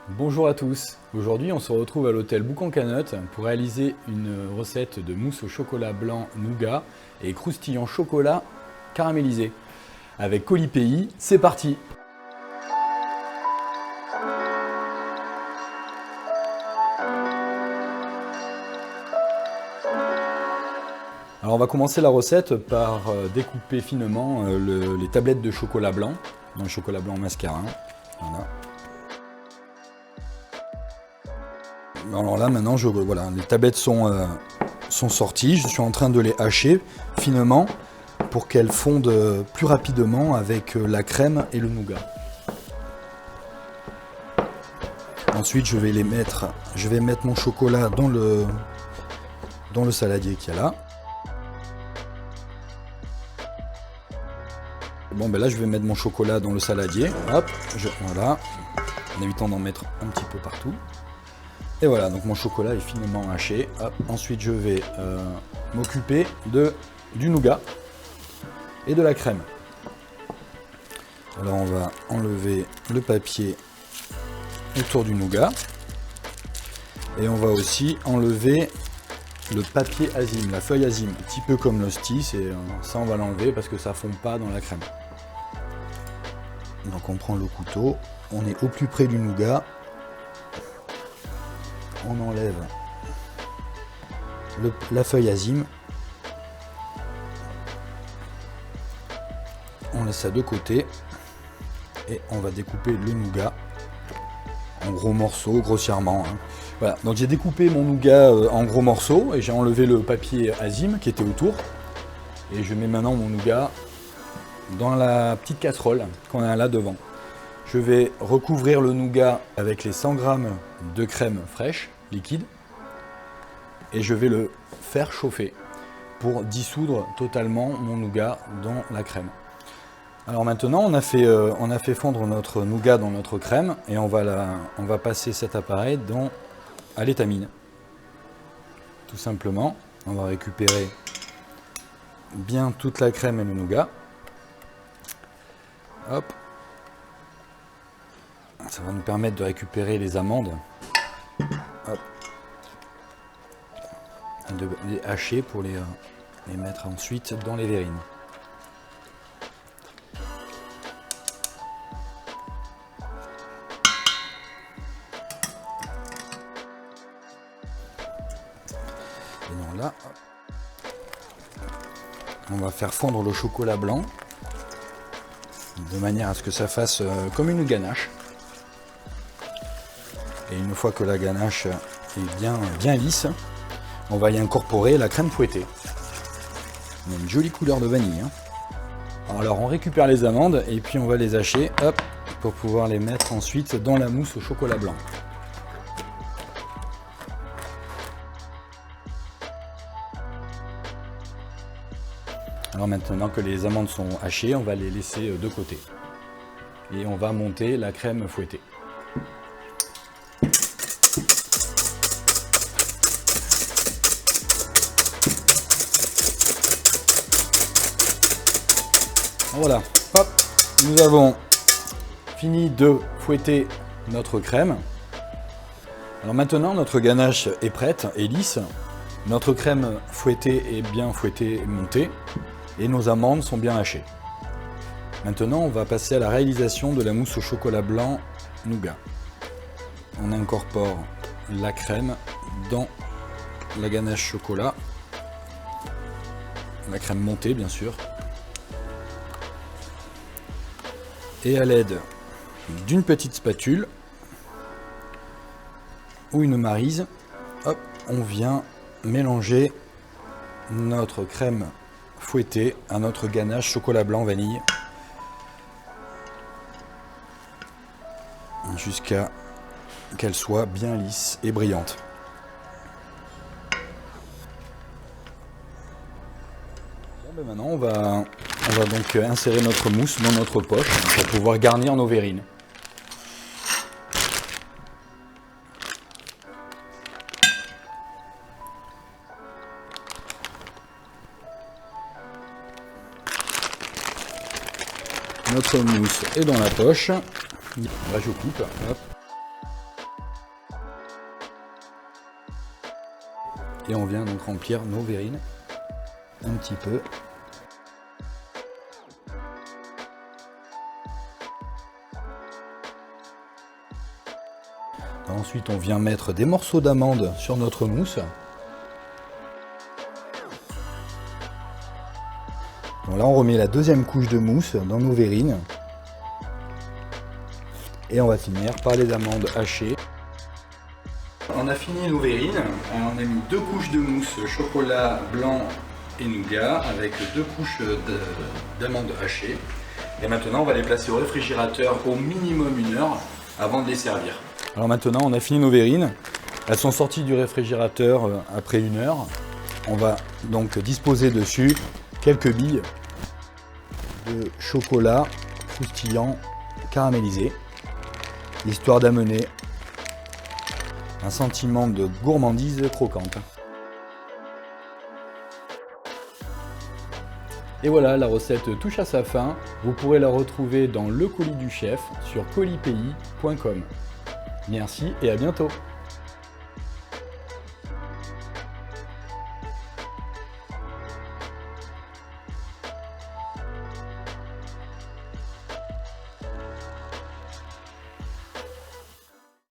Bonjour à tous, aujourd'hui on se retrouve à l'hôtel Boucan-Canotte pour réaliser une recette de mousse au chocolat blanc nougat et croustillant chocolat caramélisé. Avec Colipéi, c'est parti! Alors on va commencer la recette par découper finement les tablettes de chocolat blanc, dans le chocolat blanc mascarin. Voilà. Alors là maintenant, voilà, les tablettes sont sorties, je suis en train de les hacher finement pour qu'elles fondent plus rapidement avec la crème et le nougat. Ensuite je vais mettre mon chocolat dans le saladier qu'il y a là. Bon ben là je vais mettre mon chocolat dans le saladier, hop, voilà, en évitant d'en mettre un petit peu partout. Et voilà, donc mon chocolat est finement haché. Hop. Ensuite je vais m'occuper du nougat et de la crème. Alors on va enlever le papier autour du nougat. Et on va aussi enlever le papier azime, la feuille azime, un petit peu comme l'hostie, ça on va l'enlever parce que ça ne fond pas dans la crème. Donc on prend le couteau, on est au plus près du nougat, on enlève la feuille azime, on laisse ça de côté et on va découper le nougat en gros morceaux, grossièrement. Voilà, donc j'ai découpé mon nougat en gros morceaux et j'ai enlevé le papier azime qui était autour. Et je mets maintenant mon nougat dans la petite casserole qu'on a là devant. Je vais recouvrir le nougat avec les 100 g de crème fraîche, liquide. Et je vais le faire chauffer pour dissoudre totalement mon nougat dans la crème. Alors maintenant, on a fait fondre notre nougat dans notre crème et on va passer cet appareil à l'étamine. Tout simplement, on va récupérer bien toute la crème et le nougat. Hop. Ça va nous permettre de récupérer les amandes. Hop. Et de les hacher pour les mettre ensuite dans les verrines. Et donc là, on va faire fondre le chocolat blanc de manière à ce que ça fasse comme une ganache. Et une fois que la ganache est bien lisse, on va y incorporer la crème fouettée. On a une jolie couleur de vanille. Alors on récupère les amandes et puis on va les hacher, hop, pour pouvoir les mettre ensuite dans la mousse au chocolat blanc. Alors maintenant que les amandes sont hachées, on va les laisser de côté. Et on va monter la crème fouettée. Voilà, hop, nous avons fini de fouetter notre crème. Alors maintenant notre ganache est prête et lisse. Notre crème fouettée est bien fouettée et montée. Et nos amandes sont bien hachées. Maintenant, on va passer à la réalisation de la mousse au chocolat blanc nougat. On incorpore la crème dans la ganache chocolat. La crème montée, bien sûr. Et à l'aide d'une petite spatule ou une maryse, hop, on vient mélanger notre crème fouettée à notre ganache chocolat blanc vanille jusqu'à qu'elle soit bien lisse et brillante. Bon, ben maintenant on va donc insérer notre mousse dans notre poche pour pouvoir garnir nos verrines. Notre mousse est dans la poche. Là je coupe. Hop. Et on vient donc remplir nos verrines un petit peu. Ensuite, on vient mettre des morceaux d'amande sur notre mousse. Donc là, on remet la deuxième couche de mousse dans nos verrines. Et on va finir par les amandes hachées. On a fini nos verrines. On a mis 2 couches de mousse chocolat blanc et nougat avec 2 couches d'amandes hachées. Et maintenant, on va les placer au réfrigérateur au minimum 1 heure avant de les servir. Alors maintenant, on a fini nos verrines. Elles sont sorties du réfrigérateur après 1 heure. On va donc disposer dessus quelques billes de chocolat croustillant caramélisé, histoire d'amener un sentiment de gourmandise croquante. Et voilà, la recette touche à sa fin. Vous pourrez la retrouver dans Le Colis du Chef sur colippays.com. Merci et à bientôt.